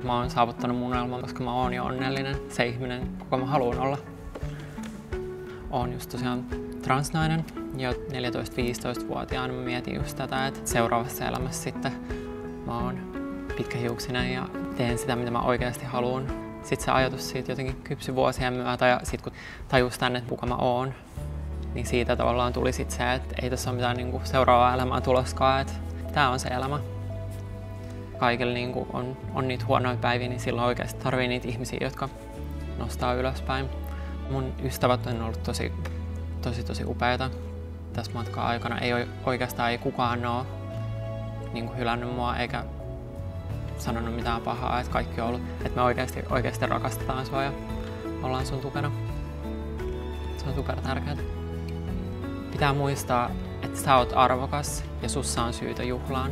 Mä oon saavuttanut mun unelman, koska mä oon jo onnellinen, se ihminen, kuka mä haluan olla. Oon just tosiaan transnainen. Jo 14-15-vuotiaana mä mietin just tätä, että seuraavassa elämässä sitten mä oon pitkähiuksinen ja teen sitä, mitä mä oikeasti haluan. Sitten se ajatus siitä jotenkin kypsy vuosien myötä ja sitten kun tajus tänne, että kuka mä oon, niin siitä tavallaan tuli sitten se, että ei tässä ole mitään niinku seuraavaa elämää tuloskaan, että tää on se elämä. Kaikilla niinku on niitä huonoja päiviä, niin silloin oikeasti tarvii niitä ihmisiä, jotka nostaa ylöspäin. Mun ystävät on ollut tosi upeita tässä matkan aikana. Ei kukaan ole niinku hylännyt mua eikä sanonut mitään pahaa, että kaikki on ollut, että me oikeasti rakastetaan sua ja ollaan sun tukena. Se on super tärkeää. Pitää muistaa, että sä oot arvokas ja sussa on syytä juhlaan.